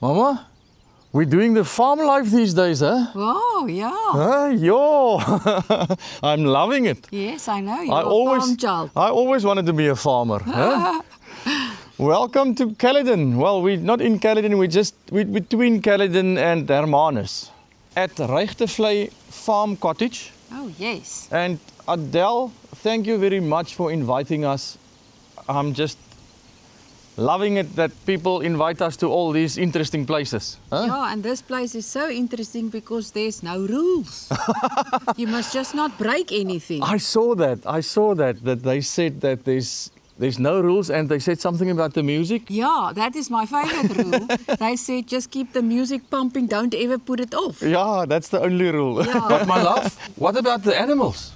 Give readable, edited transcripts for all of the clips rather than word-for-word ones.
Mama, we're doing the farm life these days, huh? Oh, yeah. Yo, I'm loving it. Yes, I know. You're a farm child. I always wanted to be a farmer. Huh? Welcome to Caledon. Well, we're not in Caledon, we're between Caledon and Hermanus at Reichtevlei Farm Cottage. Oh, yes. And Adele, thank you very much for inviting us. I'm just loving it that people invite us to all these interesting places. Huh? Yeah, and this place is so interesting because there's no rules. You must just not break anything. I saw that they said that there's no rules, and they said something about the music. Yeah, that is my favorite rule. They said just keep the music pumping, don't ever put it off. Yeah, that's the only rule. Yeah. But my love, what about the animals?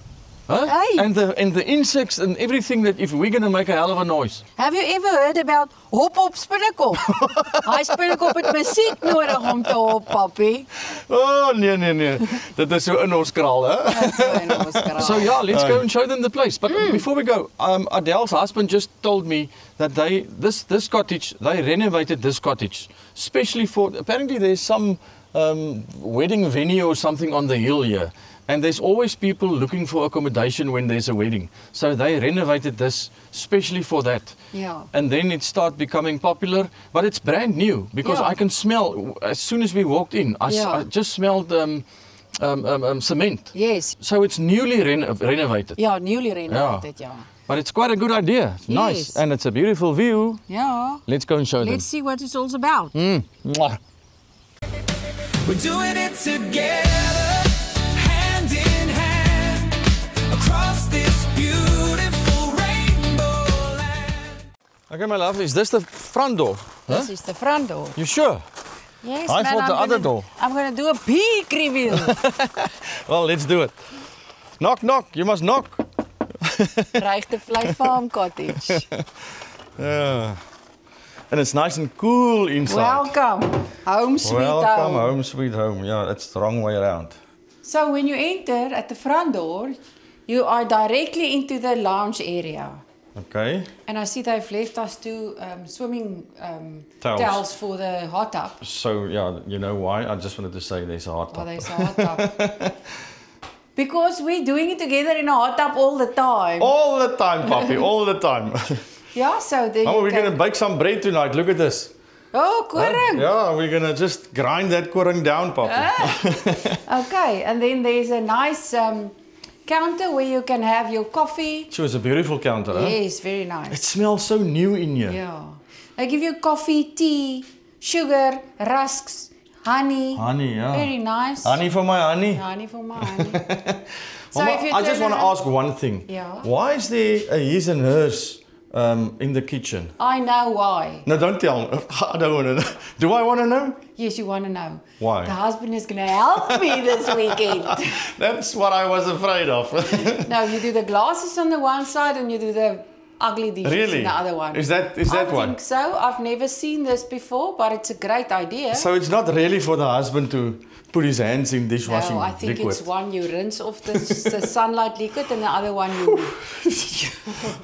Huh? Hey. And the insects and everything, that if we're going to make a hell of a noise. Have you ever heard about hop op spinnekop? Hy spinnekop het musiek nodig om te hop, papi. Oh, nee. Dit is so in ons kraal, hè? That's so in ons kraal. So yeah, let's go and show them the place. But before we go, Adele's husband just told me that this cottage, they renovated this cottage, especially for, apparently there's some wedding venue or something on the hill here. And there's always people looking for accommodation when there's a wedding. So they renovated this especially for that. Yeah. And then it started becoming popular, but it's brand new because Yeah. I can smell, as soon as we walked in, I just smelled cement. Yes. So it's newly renovated. Ja, newly renovated, ja. But it's quite a good idea. It's nice. Yes. And it's a beautiful view. Ja. Let's go and show Let's see what it's all about. them. Mwah. We're doing it together, hand in hand, across this beautiful rainbow land. Okay, my love, is this the front door? This is the front door. You sure? Yes, I man, thought the other door. I'm going to do a big reveal. Well, let's do it. Knock, knock. You must knock. Reichtevlei Farm Cottage. Yeah. And it's nice and cool inside. Welcome. Home sweet Welcome home. home, sweet home. Yeah, that's the wrong way around. So when you enter at the front door, you are directly into the lounge area. Okay. And I see they've left us two swimming Towels. towels for the hot tub. So, yeah, you know why? I just wanted to say there's a hot Oh, tub. there's a hot tub. Because we're doing it together in a hot tub all the time. All the time, puppy, all the time. Yeah, so there Oh, you we're can... going to bake some bread tonight. Look at this. Oh, koring. Yeah, we're going to just grind that koring down, puppy. Okay, and then there's a nice counter where you can have your coffee. So it's a beautiful counter, huh? Yes, very nice. It smells so new in here. Yeah. They give you coffee, tea, sugar, rusks, honey. Honey, yeah. Very nice. Honey for my honey. Honey for my honey. So Mama, if you I just turn want to around- ask one thing. Yeah. Why is there a his and hers in the kitchen? I know why. No, don't tell me. I don't want to know. Do I want to know? Yes, you want to know. Why? The husband is going to help me this weekend. That's what I was afraid of. No, you do the glasses on the one side and you do the ugly dishes Really? in the other one. Is that I one? think so. I've never seen this before, but it's a great idea. So it's not really for the husband to put his hands in dishwashing No, I think liquid. it's one you rinse off the sunlight liquid and the other one you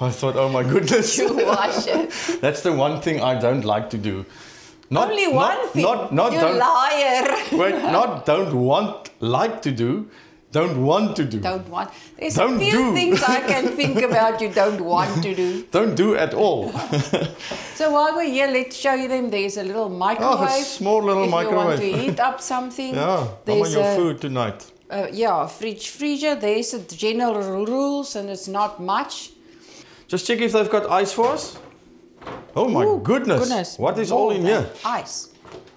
I thought, oh my goodness. wash it. That's the one thing I don't like to do. Not, Only one thing. Not you don't, liar. wait, not don't want, like to do, don't want to do. Don't want. There's Don't a few do. things I can think about you don't want to do. Don't do at all. So while we're here, let's show you them. There's a little microwave. Oh, a small little if microwave. you want to heat up something. Yeah, I want There's your a, food tonight. yeah, fridge freezer. There's a general rules and it's not much. Just check if they've got ice for us. Oh my Ooh, goodness. What is all in more here? than Ice.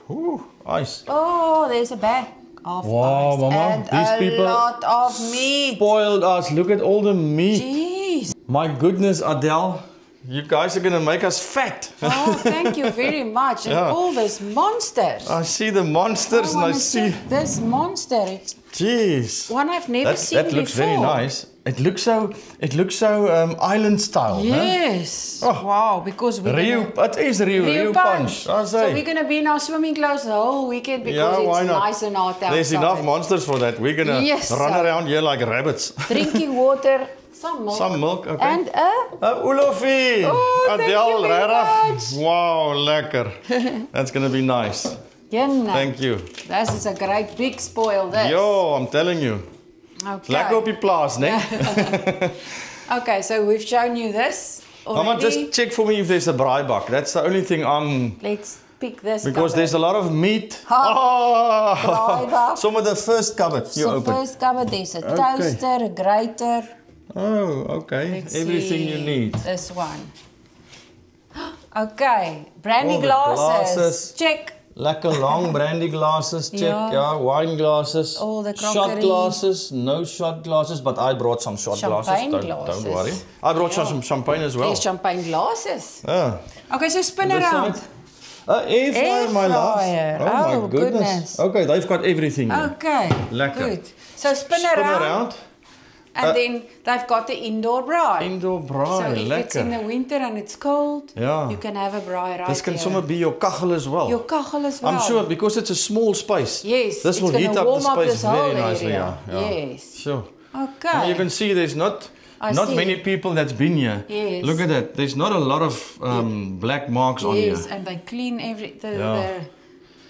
Ooh, ice. Oh, there's a bag of Wow, ice. Mama, and these a people lot of meat. Spoiled us. Look at all the meat. Jeez. My goodness, Adele. You guys are going to make us fat. Oh, thank you very much. And Yeah. all these monsters. I see the monsters and I wanna see... check this monster. It's Jeez. one I've never seen That looks before. very nice. It looks so island style. Huh? Yes. Oh. Wow, because we're Rio, it is Rio Punch. I So say. we're going to be in our swimming clothes the whole weekend because Yeah, why it's not? nice and hot outside. There's enough monsters for that. We're gonna Yes, run sir. around here like rabbits. Drinking water, some milk. Some milk, okay. And Olofie! Oh, thank you very regtig? much. Wow, lekker. That's gonna be nice. Jenna. Thank you. This is a great big spoil, this. Yo, I'm telling you. Okay. Lekker op die plaas, né? Okay, so we've shown you this already. Mama, just check for me if there's a braaibuck. That's the only thing Let's pick this because there's a lot of meat. Braaibuck. Some of the first cupboard you So open. first cupboard, there's a toaster, a grater. Oh, okay. Let's Everything see. you need. This one. Okay, brandy All the glasses. glasses. Check. Lekker long brandy glasses, check. Ja. Yeah, wine glasses. All the shot crockery. glasses, no shot glasses, but I brought some shot Champagne glasses. glasses. Don't worry. I brought Ja. some champagne as well. There's champagne glasses. Ah. Okay, so spin This around. side. Air fryer, my love. fryer. Oh, my Oh, goodness. Okay, they've got everything here. Okay, Lekker. good. So spin around. And then they've got the indoor braai. Indoor So braai, if it's in lekker. the winter and it's cold, Ja. you can have a braai right This can here. somewhere be your kachel as well. Your kachel as well. I'm sure because it's a small space. Yes, This it's will gonna heat up warm the up space this whole very nicely. area. Yeah. Yes. Sure. Okay. And you can see there's not I see. many people that's been here. Yes. Look at that. There's not a lot of black marks on Yes, here. and they clean the Yeah.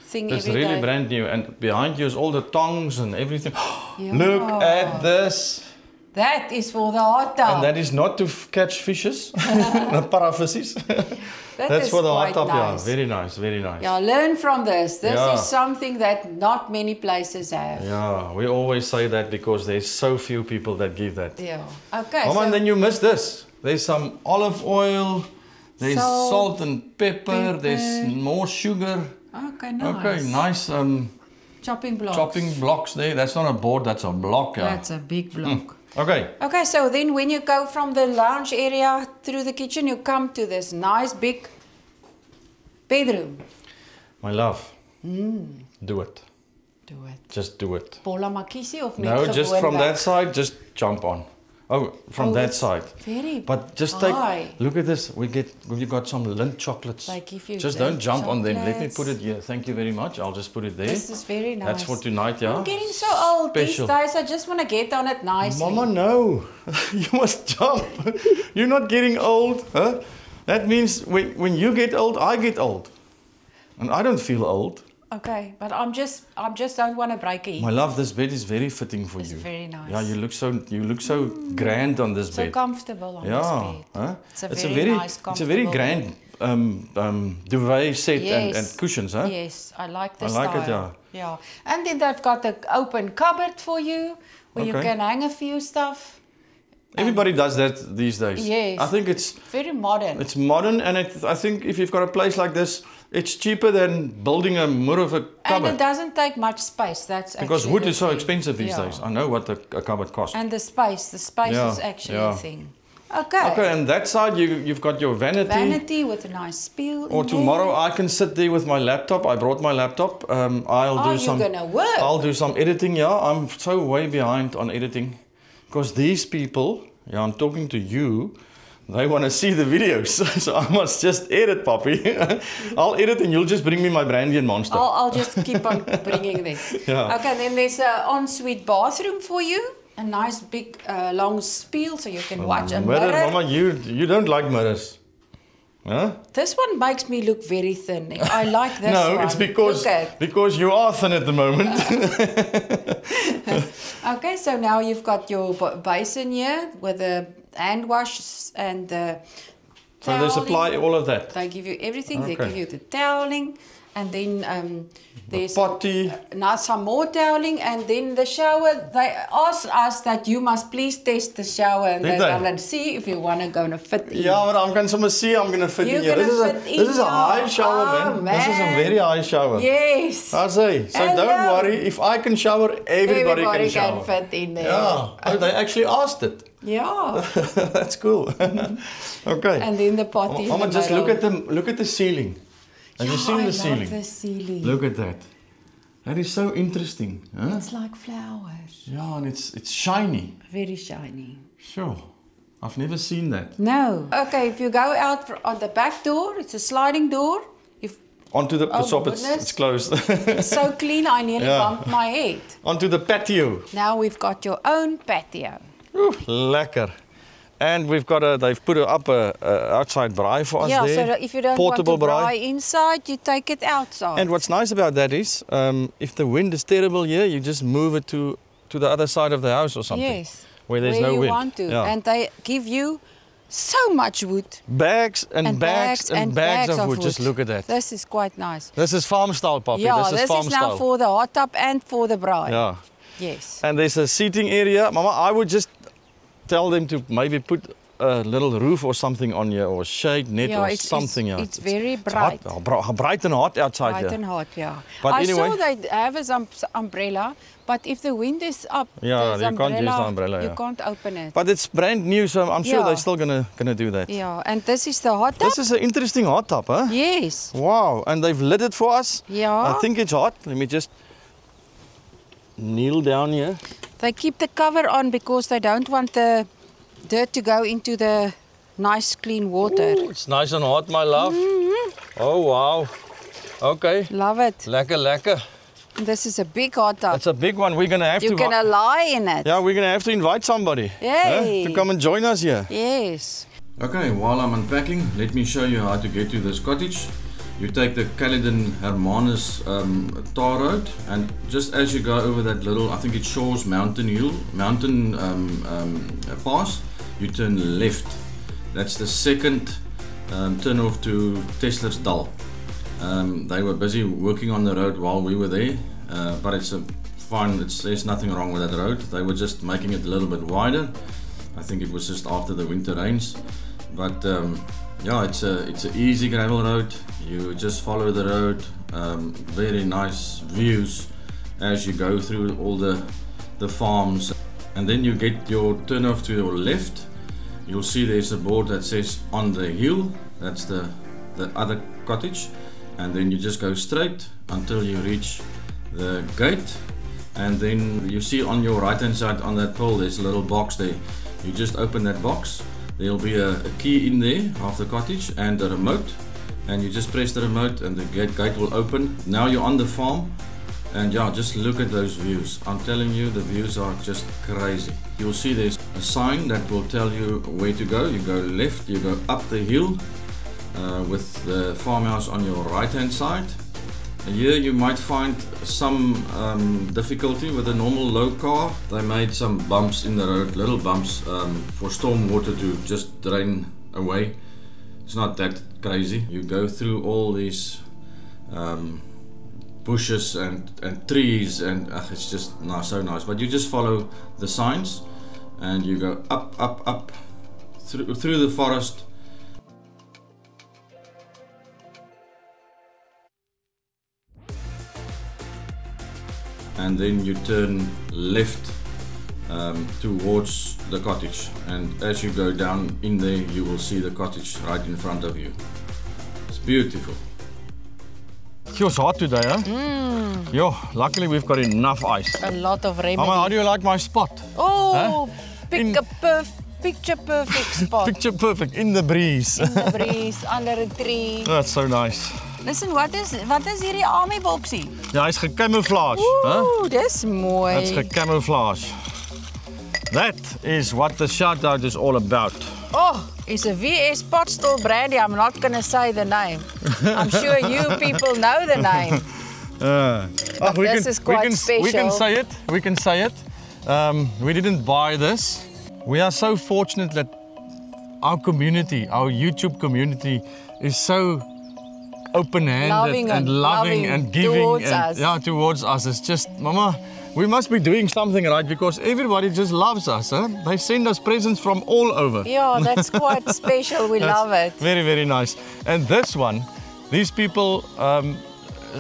thing It's every really day. brand new. And behind you is all the tongs and everything. Yeah. Look at this. That is for the hot tub. And that is not to catch fishes, parafishes. That That's is for the hot quite tub. Yeah, nice. very nice, very nice. Yeah, learn from this. This Yeah. is something that not many places have. Yeah, we always say that because there's so few people that give that. Yeah. Okay. Mama, so and then you miss this. There's some olive oil, there's Salt, salt and pepper, there's more sugar. okay, nice. Okay, nice Chopping blocks. chopping blocks there. That's not a board, that's a block. Yeah. That's a big block. Okay. Okay, so then when you go from the lounge area through the kitchen, you come to this nice big bedroom. My love, do it. Do it. Just do it. Bolla makkisie of net No, just from gewoonweg? that side, just jump on. Oh, from Oh, that it's side. very But just take, high. look at this. We got some Lindt chocolates. They give you Just Lindt don't jump on them. Let me chocolates. put it here. Thank you very much. I'll just put it there. This is very nice. That's for tonight, yeah. I'm getting so old Special. these days. I just want to get on it nicely. Mama, no. You must jump. You're not getting old, huh? That means when you get old, I get old. And I don't feel old. Okay, but I just don't want to break a hip. My love, this bed is very fitting for It's you. very nice. Yeah, you look so grand on this So bed. comfortable on Yeah, this bed. huh? It's a very nice, it's a very comfortable grand duvet set Yes. and cushions, huh? Yes, I like the I style. like it, yeah. Yeah, and then they've got an open cupboard for you where you Okay. can hang a few stuff. Everybody does that these days. Yes. I think it's Very modern. modern, and I think if you've got a place like this, it's cheaper than building a more of a And cupboard. it doesn't take much space. That's Because actually wood the is so thing. expensive these Yeah. days. I know what a cupboard costs. And the space Yeah, is actually yeah. a thing. Okay. Okay, and that side you've got your vanity. Vanity with a nice spiel. Or in tomorrow there. I can sit there with my laptop. I brought my laptop. I'll Are do you some. gonna work? I'll do some editing. Yeah, I'm so way behind on editing, because these people. Yeah, I'm talking to you. They want to see the videos, so I must just edit, Poppy. I'll edit, and you'll just bring me my brandy and Monster. I'll just keep on bringing them. Yeah. Okay, then there's an ensuite bathroom for you. A nice big long spiel so you can watch a mirror. Mama, you don't like mirrors, huh? This one makes me look very thin. I like this No, one. it's Look at. because you are thin at the moment. Okay, so now you've got your basin here with the hand wash and the So they supply all of that. They give you everything. They Okay. give you the toweling, and then there's Potty. now some more toweling, and then the shower. They asked us that you must please test the shower, and Did then they? and see if you want to go and fit in. Yeah, but I'm going to see. I'm going to fit You're in here. This is gonna a fit this in, is a yeah. high shower, Oh, man. This is a man. very high shower. Yes. I say. So Hello. don't worry. If I can shower, everybody can shower. fit in there. Yeah. Oh, they actually asked it. Yeah. That's cool. Okay. And then the potty. in Mama, the just middle. look at the ceiling. Have you seen I the ceiling? love the ceiling. Look at that. That is so interesting, huh? It's like flowers. Yeah, and it's shiny. Very shiny. Sure. I've never seen that. No. Okay, if you go out on the back door, it's a sliding door. If Onto the Oh, shop, my it's goodness. closed. it's so clean, I nearly Yeah. bumped my head. Onto the patio. Now we've got your own patio. Oeh, lekker. And we've got they've put up a outside braai for us Yeah, there. so that if you don't Portable want to braai. braai inside, you take it outside. And what's nice about that is, if the wind is terrible here, you just move it to the other side of the house or something. Yes. Where there's where no you wind. want to. Yeah. And they give you so much wood. Bags and, And bags and bags of wood. Just wood. look at that. This is quite nice. This is farm style, Poppy. Yeah, this is farm now style. for the hot tub and for the braai. Yeah. Yes. And there's a seating area. Mama, I would just tell them to maybe put a little roof or something on here, or shade net Yeah, or it's- something. it's very hot, bright and hot outside Bright here. and hot, yeah. But I anyway- saw they have an umbrella, but if the wind is up, Yeah, this you can't use the umbrella, you yeah. can't open it. But it's brand new, so I'm sure Yeah. they're still gonna do that. Yeah, and this is the hot tub? This is an interesting hot tub, huh? Yes. Wow, and they've lit it for us. Yeah. I think it's hot. Let me just kneel down here. They keep the cover on because they don't want the dirt to go into the nice clean water. Ooh, it's nice and hot, my love. Oh, wow. Okay. Love it. Lekker, lekker. This is a big hot tub. That's a big one. We're gonna have You to. can lie in it. Yeah, we're gonna have to invite somebody Yay. to come and join us here. Yes. Okay, while I'm unpacking, let me show you how to get to this cottage. You take the Caledon Hermanus tar road, and just as you go over that little, I think it's Shaw's mountain pass, you turn left. That's the second turn off to Tesler's Dal. They were busy working on the road while we were there, but it's fine. There's nothing wrong with that road. They were just making it a little bit wider. I think it was just after the winter rains, but yeah, it's an easy gravel road. You just follow the road. Very nice views as you go through all the farms, and then you get your turn off to your left. You'll see there's a board that says on the hill. That's the other cottage, and then you just go straight until you reach the gate, and then you see on your right hand side on that pole there's a little box there. You just open that box. There'll be a key in there of the cottage and a remote, and you just press the remote and the gate will open. Now you're on the farm, and yeah, just look at those views. I'm telling you, the views are just crazy. You'll see there's a sign that will tell you where to go. You go left, you go up the hill with the farmhouse on your right hand side. Here you might find some difficulty with a normal low car. They made some bumps in the road, little bumps for storm water to just drain away. It's not that crazy. You go through all these bushes and trees, and it's just so nice. But you just follow the signs and you go up through the forest. And then you turn left towards the cottage, and as you go down in there you will see the cottage right in front of you. It's beautiful. It feels hot today, huh? Yo, luckily we've got enough ice. A lot of remedy. Mama, how do you like my spot? Oh, In- picture perfect spot. Picture perfect, in the breeze. In the breeze, under a tree. That's so nice. Listen, wat is hierdie army boksie? Ja, hy's gecamouflage, hè? Ooh, dis mooi. That's gecamouflage. That is what the shout-out is all about. Oh, it's a VS Potstall brandy. I'm not going to say the name. I'm sure you people know the name. This is quite We can special. say it. We can say it. We didn't buy this. We are so fortunate that our community, our YouTube community, is so open-handed and loving and giving towards and, us. Yeah, towards us. It's just, Mama, we must be doing something right because everybody just loves us. Huh? They send us presents from all over. Yeah, that's quite special. We That's love it. Very, very nice. And this one, these people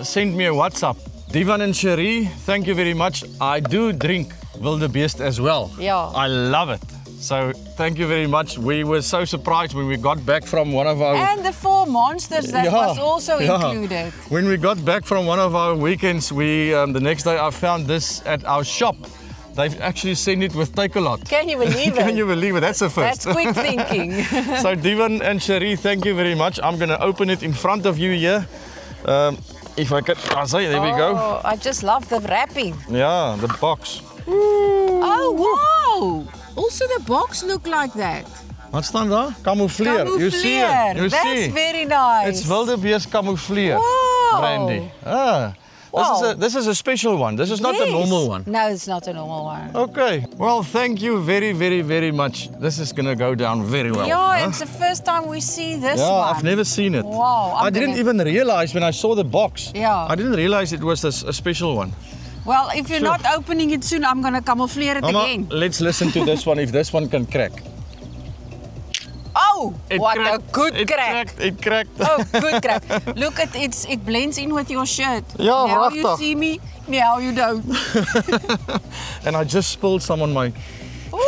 sent me a WhatsApp. Divan and Cherie, thank you very much. I do drink Wildebeest as well. Yeah. I love it. So thank you very much. We were so surprised when we got back from one of our... And the 4 monsters that was also included. When we got back from one of our weekends, we the next day I found this at our shop. They've actually sent it with Takealot. Can you believe it? Can you believe it? That's the first. That's quick thinking. So Divan and Cherie, thank you very much. I'm going to open it in front of you here. If I can, there we go. Oh, I just love the wrapping. Yeah, the box. Oh, wow! Also the box look like that. Wat staan daar? Camoufleer. You see it. You That's see. very nice. It's wildebeest camoufleer. Wow. Brandy. Ah. Wow. This is a special one. This is not a Yes. normal one. No, it's not a normal one. Okay. Well, thank you very, very, very much. This is gonna go down very well. Yeah, huh? it's the first time we see this Yeah, one. I've never seen it. Wow, I didn't even realize when I saw the box. Yeah. I didn't realize it was a special one. Well, if you're Sure. not opening it soon, I'm gonna camouflare it Mama, again. let's listen to this one if this one can crack. Oh, what cracked. a good It crack. cracked. It cracked. Oh, good crack. Look at it blends in with your shirt. Ja, now you pragtig. see me, now you don't. And I just spilled some on my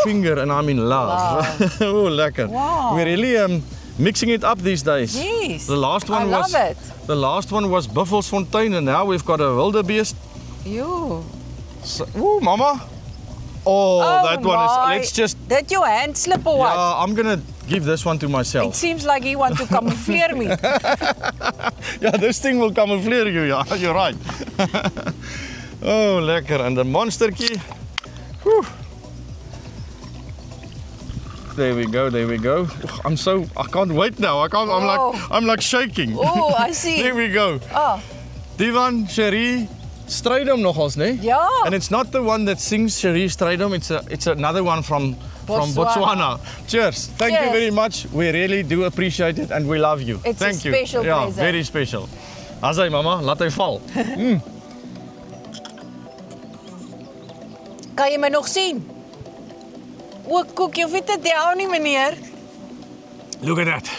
finger and I'm in love. Oh, lekker. Wow. We're really mixing it up these days. Yes. The last one I was love it. The last one was Buffelsfontein and now we've got a wildebeest. You. So, ooh, mama. Oh, that one is. my. Let's just. Did your hand slip or what? Yeah, I'm gonna give this one to It myself. seems like you want to camouflare me. Yeah, this thing will camouflare you. Yeah, you're right. Oh, lekker. And the monster key. Whew. There we go. There we go. I can't wait now. I'm like shaking. Oh, I see. There we go. Oh, Divan, Cherie, Strydom nogals, né? Ja. And it's not the one that sings Cherie Strydom, it's another one from Botswana. Botswana. Cheers. Thank you Cheers. very much. We really do appreciate it and we love you. It's a Thank you. special Ja, present. very special. As hy mama, laat hy val. kan jy my nog sien? O, koek, jy hoef nie te down nie, meneer. Look at that.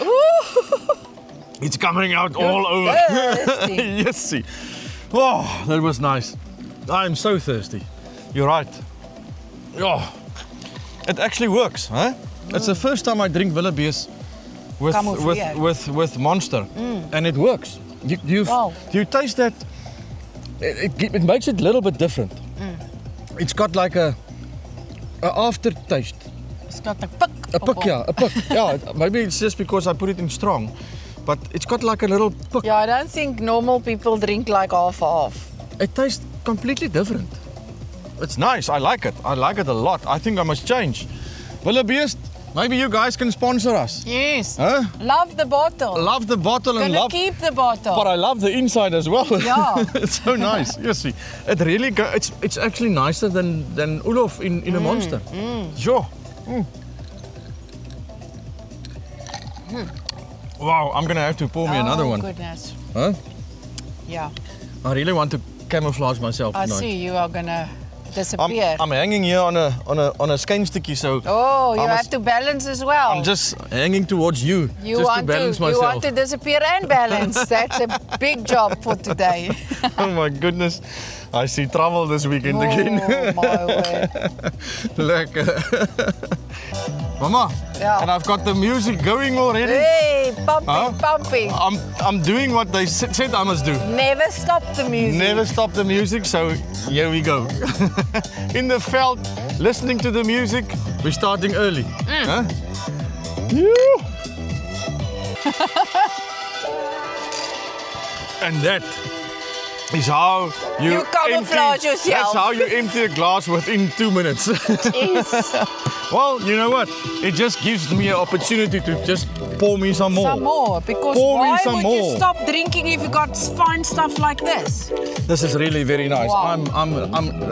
It's coming out all over. Thirsty. Yes, see. Oh, that was nice. I'm so thirsty. You're right. Oh, it actually works, huh? It's the first time I drink wildebeest Camouflage. with Monster, and it works. Wow. You taste that? It makes it a little bit different. It's got like a aftertaste. It's got a pik. A pik, yeah, a pik. Yeah, maybe it's just because I put it in strong, but it's got like a little pik. Yeah, I don't think normal people drink like half. It tastes completely different. It's nice. I like it. I like it a lot. I think I must change. Wildebeest, maybe you guys can sponsor us. Yes. Huh? Love the bottle. Love the bottle and Gonna love. keep the bottle. But I love the inside as well. Yeah. It's so nice. You see, it really it's actually nicer than Ulof in a Monster. Sure. Wow, I'm gonna have to pour me another one. Goodness. Huh? Yeah. I really want to camouflage myself I tonight. see you are gonna disappear. I'm hanging here on a skynsticky, so Oh, you I have must- to balance as well. I'm just hanging towards you, you just want to balance myself. You want to disappear and balance. That's a big job for today. Oh my goodness, I see trouble this weekend again. Oh my word. Lekker. Mama, Yeah. and I've got the music going already. Hey, pumping, Huh? pumping. I'm doing what they said I must do. Never stop the music. Never stop the music, so here we go. In the veld, listening to the music. We're starting early. Huh? Yoo. And that is how You camouflage yourself. That's how you empty a glass within 2 minutes. Yes. Well, you know what? It just gives me an opportunity to just pour me some more. Some more. Because Pour me why some would you more. stop drinking if you got fine stuff like this? This is really very nice. Wow.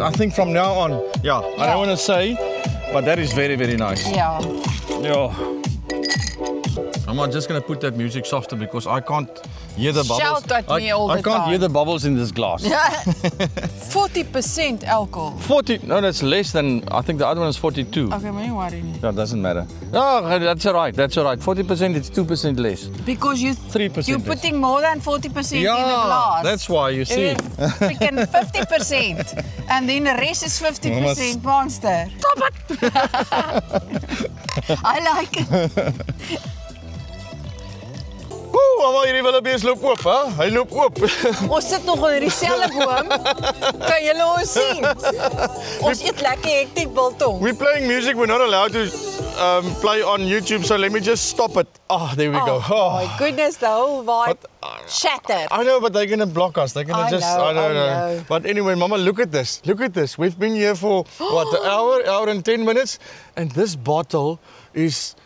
I think from now on, yeah, I Yeah. don't want to say, but that is very, very nice. Yeah. Yeah. I'm just going to put that music softer because I can't hear the bubbles. Shout at me all I the can't time. hear the bubbles in this glass. 40% alcohol. 40, no, that's less than, I think the other one is 42. Okay, maar nie worry nie. That doesn't matter. Oh, that's all right, that's all right. 40%, it's 2% less. Because 3% you're less. putting more than 40% in a Yeah, glass. that's why, you see. It's freaking 50%. And then the rest is 50% Monster. Stop it! I like it. Oeh, mama, hierdie wildebeest loop oop, hè? Hy loop oop. Ons sit nog onder dieselfde boom. Kan julle ons sien? Ons eet lekker hektiek biltong. We're playing music, we're not allowed to play on YouTube, so let me just stop it. Oh, there we go. Oh my goodness, the whole vibe shattered. I know, but they're going to block us. They're going to I just, know, I don't I know. know. But anyway, Mama, look at this. Look at this. We've been here for, what, an hour and 10 minutes? And this bottle is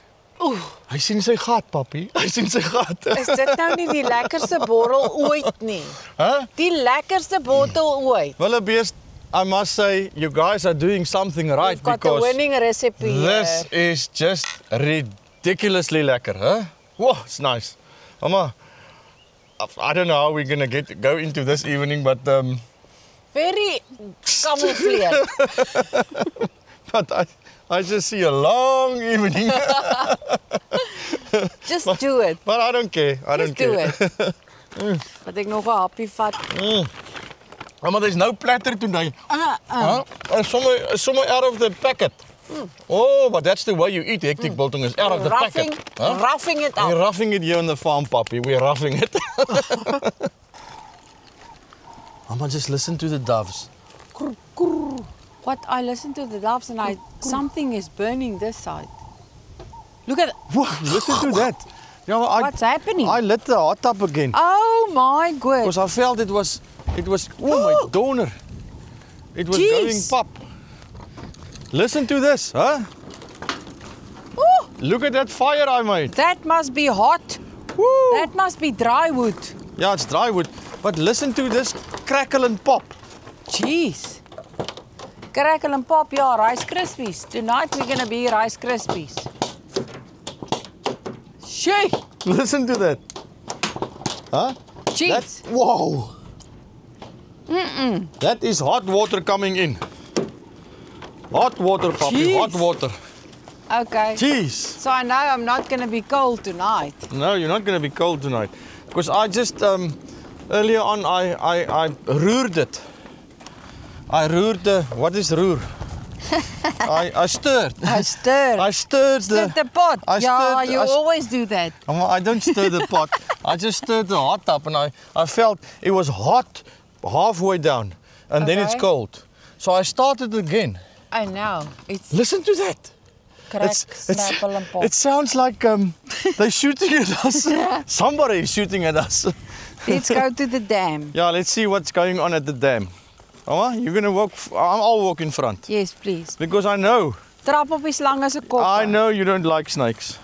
Hy sien sy gat, papi. Hy sien sy gat. Is dit nou nie die lekkerste borrel ooit nie? Huh? Die lekkerste bottel ooit. Wildebeest, I must say, you guys are doing something right You've got a because winning recipe this here. is just ridiculously lekker, huh? Whoa, it's nice. Mama, I don't know how we're gonna go into this evening, but Very camouflage. but I just see a long evening. Just do it. But I don't care. I don't Just do care. it. Wat ek nog 'n happie vat. Mama, there's no platter today. Huh? Somewhere out of the packet. Oh, but that's the way you eat hectic biltong is out of the Roughing, packet. Huh? roughing it We're up. roughing it here on the farm, puppy. We're roughing it. Mama, just listen to the doves. What? I listen to the doves and something is burning this side. Look at Whoa, listen to that. Yeah, well, what's happening. I lit the hot tub again. Oh my god. Because I felt it was, oh my donor. It was Jeez. going pop. Listen to this, huh? Ooh, Look at that fire I made. that must be hot. Woo. That must be dry wood. Yeah, it's dry wood. But listen to this crackle and pop. Jeez. Crackle and pop, yeah, Rice Krispies. Tonight we're gonna be Rice Krispies. Shee. Listen to that. Huh? Jeez. Whoa. That is hot water coming in. Hot water, puppy, Jeez. hot water. Okay. Jeez. So I know I'm not gonna be cold tonight. No, you're not going to be cold tonight. Because I just, earlier on, I roered it. I roered the, what is roer? I stirred. I stir. I stirred Stir the pot. I Yeah, stirred- you I s- always do that. I don't stir the pot. I just stirred the hot tub and I felt it was hot halfway down and then it's Okay. cold. So I started again. I know. It's Listen to that. crack, snapple and pop. It sounds like they're shooting at us. Somebody is shooting at us. Let's go to the dam. Yeah, let's see what's going on at the dam. Mama, you're gonna walk. I'll walk in front Yes, please. because I know. Trap op die slange se kop. I know you don't like snakes.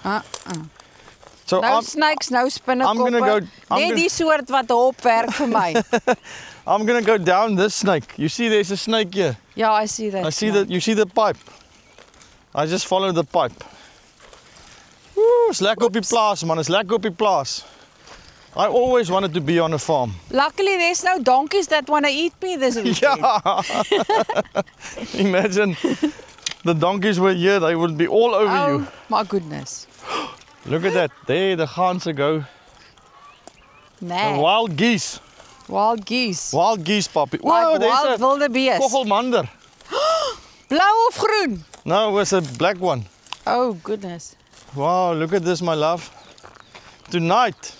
So No snakes, no spinnekoppe. I'm gonna go- I'm Net gonna- die soort wat hop werk vir my. I'm gonna go down this snake. You see, there's a snake here. Ja, I see that. I see that. You see the pipe. I just follow the pipe. Woo, it's lekker op die plaas, man. It's lekker op die plaas. I always wanted to be on a farm. Luckily there's no donkeys that want to eat me this weekend. Yeah. Imagine the donkeys were here. They would be all over Oh you. my goodness. Look at that. There the ganse go. The Nee. wild geese. Wild geese. Wild geese, puppy. Like Whoa, wild there's a wilde bees. kochelmander. Blauw of groen? No, it was a black one. Oh goodness. Wow, look at this, my love. Tonight.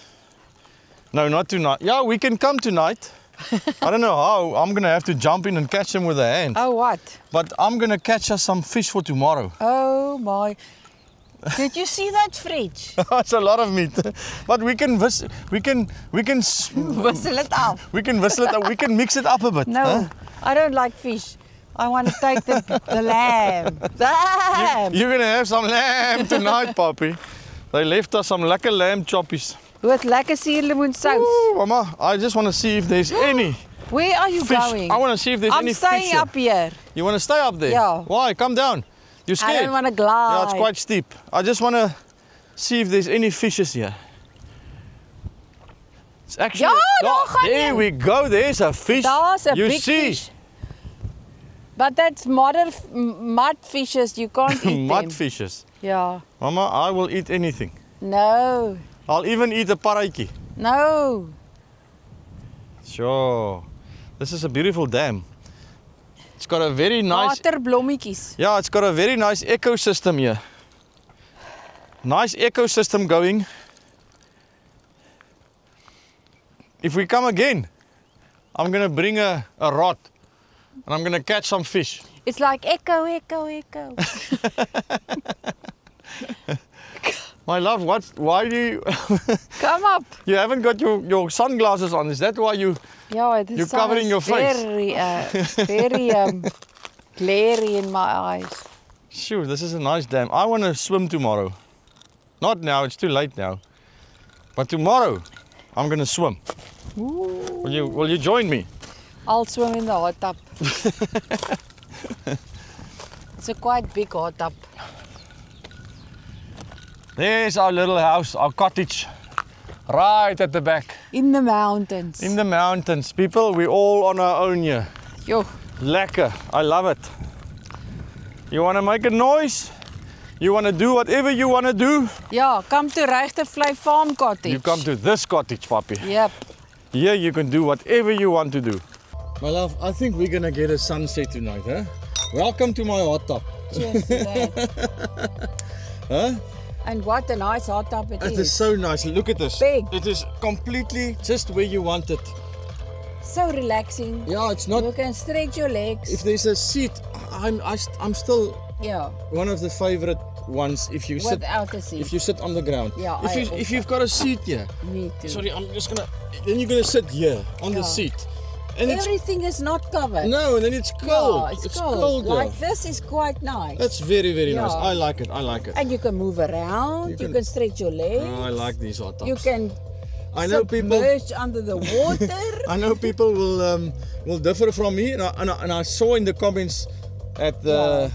No, not tonight. Yeah, we can come tonight. I don't know how. I'm going to have to jump in and catch them with a hand. Oh what? But I'm going to catch us some fish for tomorrow. Oh my. Did you see that fridge? It's a lot of meat. But we can Wissel it af. we can whistle it up. We can mix it up a bit. No, huh? I don't like fish. I want to take the lamb. Lamb! You're going to have some lamb tonight, puppy. They left us some lekker lamb choppies. With lekker suurlemoensous. Ooh, Mama, I just want to see if there's any Where are you fish. going? I want to see if there's I'm any staying fish here. up here. You want to stay up there? Yeah. Why? Come down. You I scared? don't want to glide. Yeah, it's quite steep. I just want to see if there's any fishes here. It's actually. Ja, daar gaan there jy. we go. There's a fish. Daar's a you big see. fish. But that's mud fishes. You can't eat Mud them. fishes. Yeah. Mama, I will eat anything. No. I'll even eat a paraiki. No. Sure. This is a beautiful dam. It's got a very nice. Waterblommetjies. Yeah, it's got a very nice ecosystem here. Nice ecosystem going. If we come again, I'm gonna bring a rod and I'm gonna catch some fish. It's like echo, echo, echo. My love, why do you, Come up. you haven't got your sunglasses on? Is that why you, Yeah, the You're sun covering is your face. very glary in my eyes. shoot, this is a nice dam. I wanna swim tomorrow. Not now, it's too late now. But tomorrow, I'm gonna swim. Will you join me? I'll swim in the hot tub. It's a quite big hot tub. There's our little house, our cottage. Right at the back. In the mountains. In the mountains. People, we're all on our own here. Yo, Lekker. I love it. You wanna make a noise? You wanna do whatever you wanna do? ja, come to Regtervlei Farm Cottage. You come to this cottage, Papi. Yep. Here you can do whatever you want to do. My love, I think we're gonna get a sunset tonight, huh? Welcome to my hot tub. Cheers to that. Huh? And what a nice hot tub it It is. is so nice. Look at this. Big. It is completely just where you want it. So relaxing. Yeah, it's not. You can stretch your legs. If there's a seat, I'm still yeah, one of the favorite ones. If you sit, without a seat. if you sit on the ground. Yeah, If I you if also. you've got a seat here. Me too. Sorry, I'm just gonna. Then you're gonna sit here on the Yeah. seat, and it's Everything is not covered. no, and then it's cold. Yeah, it's cold. here. Like this is quite nice. That's very nice. Yeah. I like it. I like it. And you can move around. You can- can stretch your legs. Oh, I like these hot tubs. You can I know people. submerge under the water. I know people will differ from me, and I saw in the comments at the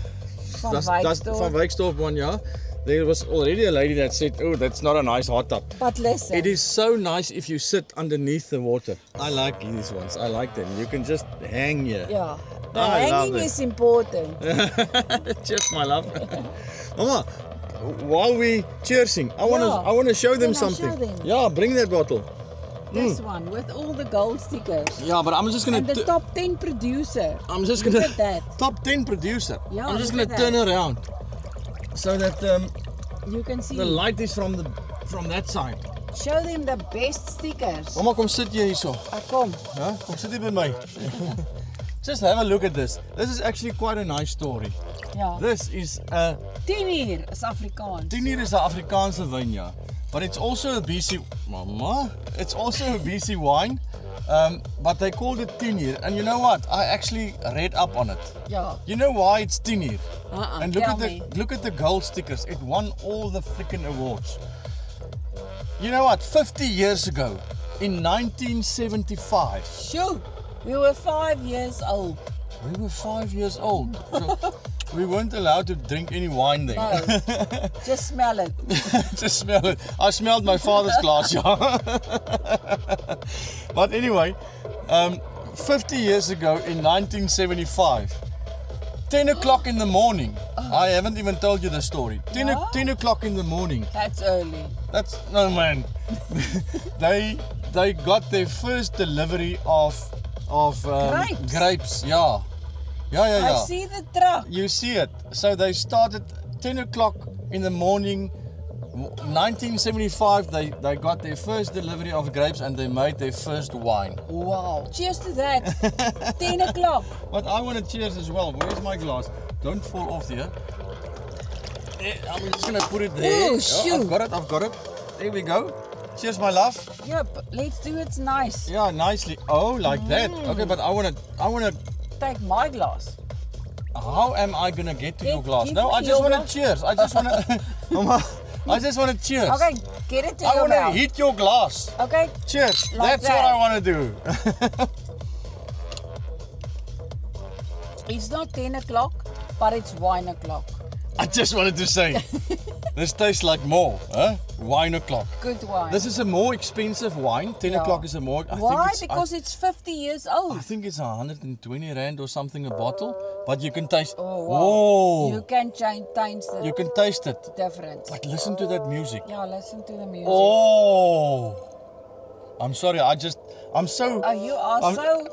Van Van Wyksdorp. Wyksdorp one, yeah. There was already a lady that said, "Oh, that's not a nice hot tub." But listen, It is so nice if you sit underneath the water. I like these ones. I like them. You can just hang here. yeah, the I love hanging it. is important. Just my love. Mama, while we cheersing, I Yeah. wanna show them Can I something. show them? Yeah, bring that bottle. This one with all the gold stickers. Yeah, but I'm just gonna. And the top 10 producer. I'm just Look gonna. at that. Top 10 producer. Yeah, I'm just look gonna at turn around so that You can see. the light is from that side. Show them the best stickers. Mama, kom sit jy hierso. Kom. Huh? Kom sit hier by my. Just have a look at this. This is actually quite a nice story. Ja. This is a 10 hier is Afrikaans. Tinier is 'n Afrikaanse wyn, ja. But it's also a BC Mama, it's also a BC wine. But they called it Tinier, and you know what? I actually read up on it. Ja. You know why it's Tinier? And look tell at me. look at the gold stickers. It won all the freaking awards. You know what? 50 years ago, in 1975, Shoo. We were 5 years old. we were 5 years old. So we weren't allowed to drink any wine then. No. Just smell it. Just smell it. I smelled my father's glass, yeah. But anyway, 50 years ago in 1975, 10 o'clock in the morning. I haven't even told you the story. 10 o'clock in the morning. That's early. That's no man. they got their first delivery of Grapes? grapes. Yeah. I see the truck. You see it. So they started 10 o'clock in the morning. 1975, they got their first delivery of grapes and they made their first wine. Wow. Cheers to that. 10 o'clock. But I want to cheers as well. Where's my glass? Don't fall off here. I'm just going to put it there. Oh, shoot. I've got it. There we go. Cheers, my love. Yep. Let's do it nice. Yeah, nicely. Oh, like that. Okay, but I want to. Take my glass. How am I gonna get to your glass? give No, me I just your want to glass. cheers. I just want to. Mama, I just want to cheers. Okay, get it to I your want to mouth. hit your glass. Okay. Cheers. Like That's what that. I want to do. It's not 10 o'clock, but it's wine o'clock. I just wanted to say, this tastes like more, huh? Wine o'clock. Good wine. This is a more expensive wine. 10 Yeah. o'clock is a more. Why? Because it's 50 years I old. think it's 120 rand or something a bottle, but you can taste. Oh, wow. Whoa. You can change the You can taste it. difference. But listen to that music. Yeah, listen to the music. Oh. I'm sorry. I'm so. Oh, you are I'm- so...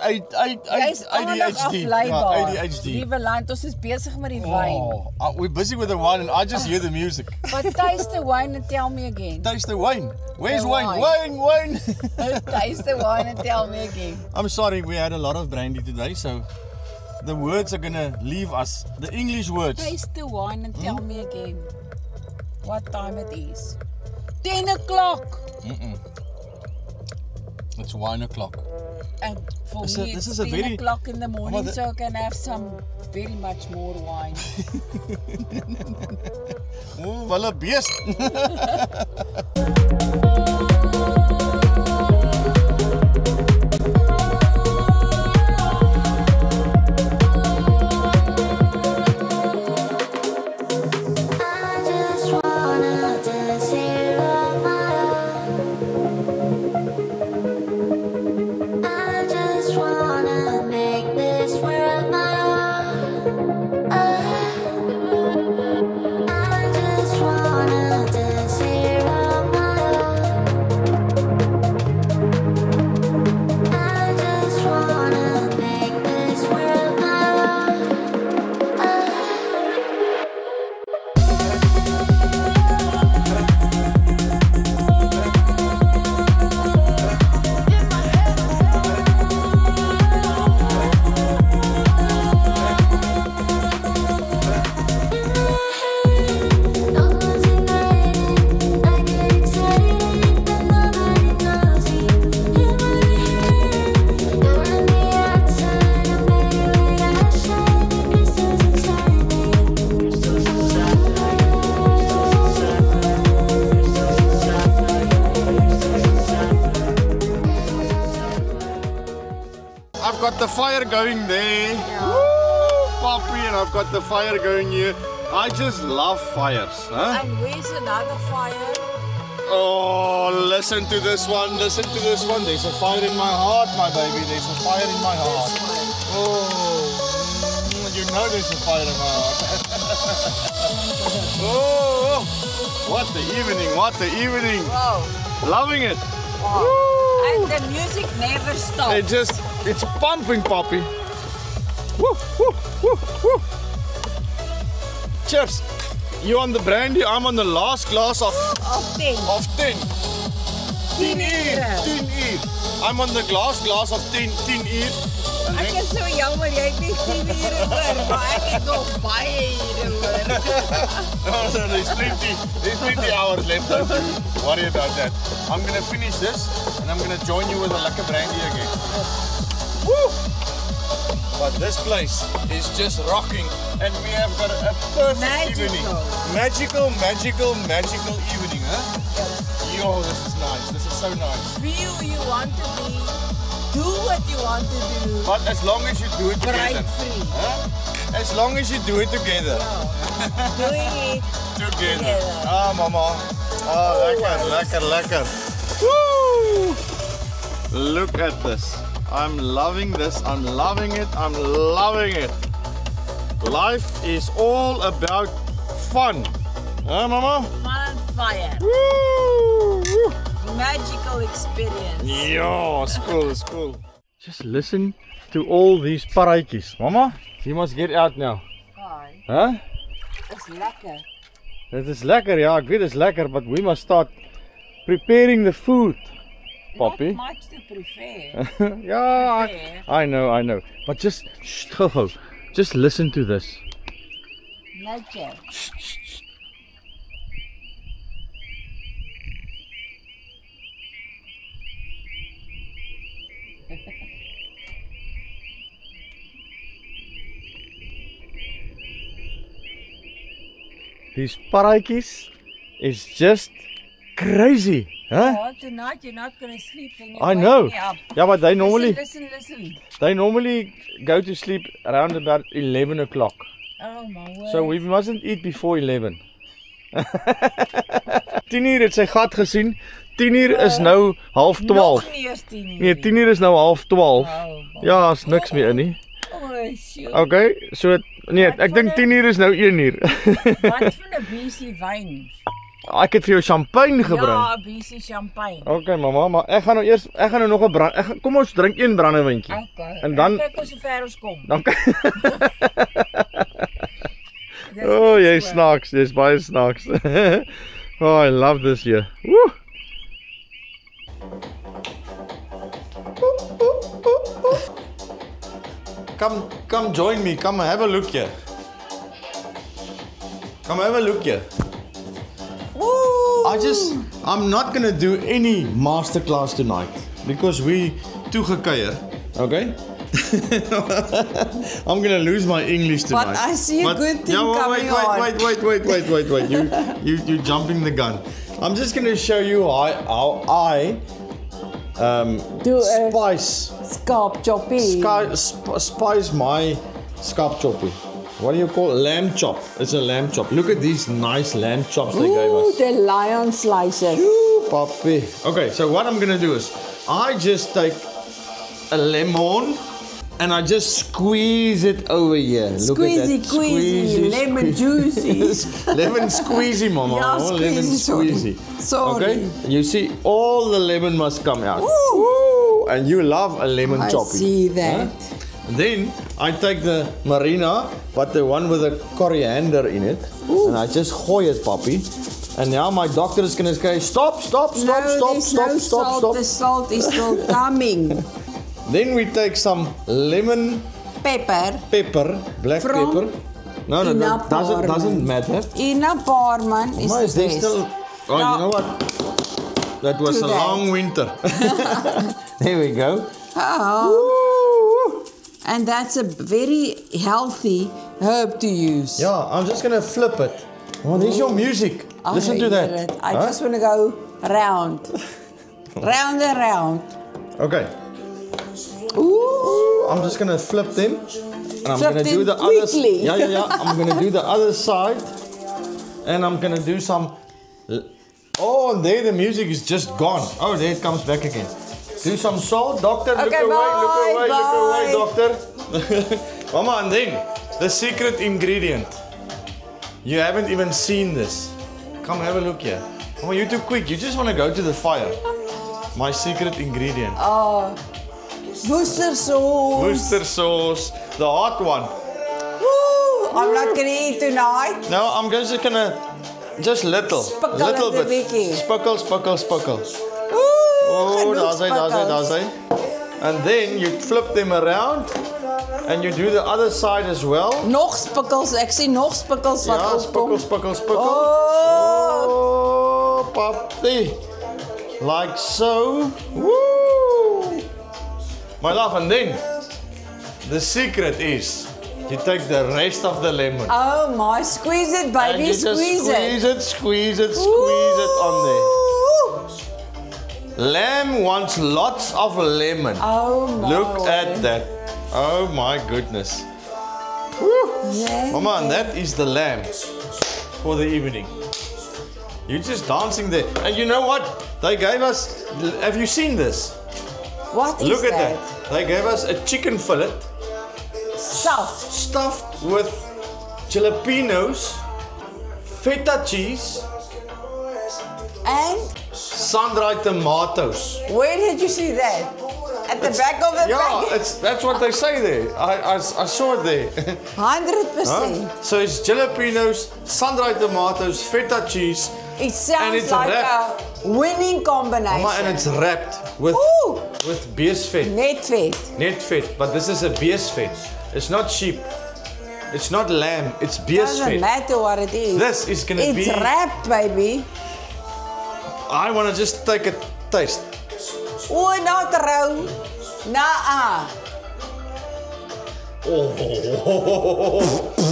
Jy's aandag ADHD. afleibaar. Yeah, ADHD. Liewe land, ons is besig met die wyn. Oh, we're busy with the wine and I just hear the music. But taste the wine and tell me again. Taste the wine. Where's The wine? Wine. Taste the wine and tell me again. I'm sorry, we had a lot of brandy today, so the words are gonna leave us. The English words. Taste the wine and tell me again what time it is. 10 o'clock. It's wine o'clock. And for This me, is it's a 10 very- o'clock in the morning, the- so I can have some very much more wine. Ooh, wel 'n beest. I just wanna dance here on my own. I just wanna make this world my own. I just wanna dance here on my own. I just wanna make this world my own. I've got the fire going there. Woo, Poppy, and I've got the fire going here. I just love fires. Huh? And where's another fire? Oh, listen to this one. Listen to this one. There's a fire in my heart, my baby. There's a fire in my heart. Oh, you know there's a fire in my heart. Oh, what the evening. What the evening. Wow. Loving it. And the music never stops. It's pumping, Poppy. Woo, woo, woo, woo. Cheers. You on the brandy, I'm on the last glass of 10. 10. 10 uur. 10 uur. I'm on the last glass of 10 uur. And Ek is so jammer jy het nie 10 ure oor, maar ek het nog baie ure oor. so there's plenty hours left. Don't you worry about that. I'm gonna finish this and I'm gonna join you with a lekker brandy again. Woo! But this place is just rocking and we have got a perfect evening. Magical evening, huh? Yo, this is nice. This is so nice. Be who you want to be. Do what you want to do. But as long as you do it together. Pride free. Huh? As long as you do it together. Doing it Together. Ah, mama. Ah, lekker. Woo! Look at this. I'm loving this. I'm loving it. I'm loving it. Life is all about fun. Huh, mama? fun fire. Woo! Woo! Magical experience. Yeah, it's cool, it's cool. Just listen to all these paraatjies. Mama, you must get out now. Hi. Huh? Dis lekker. Dit is lekker, ja, ek weet dit is lekker, but we must start preparing the food. Poppy. Not much to prepare. Yeah, Prepare. I know. But just, shh, gou. Just listen to this. Nature. These paraatjies is just crazy, huh? Oh, tonight you're not going to sleep. Then you I wake know. me up. Yeah, but they normally Listen. they normally go to sleep around about 11 o'clock. Oh my word. So we mustn't eat before 11. 10 uur het sy gat gesien. 10 uur is nou half 12. Nog nie eers 10 uur. Nee, 10 uur is nou half 12. Oh, Ja, is niks meer in nie. Oh, shoot. Okay, so nee, ek dink 10 uur is nou 1 uur. Wat van 'n BC wyn? Ek het vir jou champagne gebring. Ja, BC champagne. Okay, mamma, maar ek gaan nou nog 'n brand. Kom ons drink een brandewyntjie. Okay. En dan kyk ons hoe ver ons kom. dan Dis Oh, net jy so. snaaks, jy's baie snaaks. Oh, I love this here. Woo! Come join me. Come have a look here. Come have a look here. I'm not gonna do any masterclass tonight because we too gekuier. Okay? I'm gonna lose my English tonight. But I see a good thing coming on. Wait. You jumping the gun. I'm just gonna show you how I Do a spice spice my scalp choppy. What do you call it? Lamb chop? It's a lamb chop. Look at these nice lamb chops they gave Ooh, us. the lion slices. Ooh, puppy. Okay, so what I'm gonna do is I just take a lemon and I just squeeze it over here. Look at that. Squeezy, lemon juicy. Lemon squeezy, mama. Yeah, Oh, lemon squeezy, squeezy. sorry. Okay, you see all the lemon must come out. Woo! And you love a lemon I choppy. see that. Then I take the marina, but the one with the coriander in it, and I just gooi it, puppy. And now my doctor is gonna say, stop. No salt. The salt is still coming. Then we take some lemon Pepper. black From pepper. No, that doesn't matter. In a paar, man. Is Mama, is the there best. still? Oh, Ja. you know what? That was Do a that. long winter. There we go. Oh. Woo! And that's a very healthy herb to use. Yeah, I'm just gonna flip it. Oh, there's your music. I Listen to hear that. it. I Huh? just want to go round. Round and round. Okay. Ooh. I'm just gonna flip them, and I'm Flip gonna do them the other. quickly. Yeah. I'm gonna do the other side, and I'm gonna do some. Oh, and there the music is just gone. Oh, there it comes back again. Do some salt, doctor. Look Okay, away, bye. doctor. Mama, and then the secret ingredient. You haven't even seen this. Come have a look here. Mama, you're too quick. You just want to go to the fire. My secret ingredient. Worcester sauce. Worcester sauce, the hot one. Woo. I'm not going to eat tonight. No, I'm just gonna, just little Spikkel bit. het 'n bietjie. Spikkel. Ooh, Oh, genoeg daar's hy. And then you flip them around, and you do the other side as well. Nog spikkels. Ek sien nog spikkels wat Ja, opkom. spikkel. Oh. Oh, puppy. Like so. Woo! My love, and then the secret is you take the rest of the lemon. Oh my, squeeze it, And baby, you just squeeze it. squeeze it on there. Lamb wants lots of lemon. Oh my. Look at that. Oh my goodness. Yeah. Mama, and that is the lamb for the evening. You're just dancing there. And you know what? They gave us, have you seen this? What is Look at that? that. They gave us a chicken fillet Stuff. stuffed with jalapenos, feta cheese, And sun-dried tomatoes. where did you see that? At the back of the Yeah, packet. that's what they say there. I saw it there. 100%. So it's jalapenos, sun-dried tomatoes, feta cheese, It sounds it's like wrapped. a winning combination. Mama, and it's wrapped with Ooh, beesvet, net vet. net vet. But this is a beesvet. It's not sheep. It's not lamb. It's Doesn't beesvet. matter what it is. This is gonna It's be. wrapped, baby. I want to just take a taste. Oh, not raw. Nah.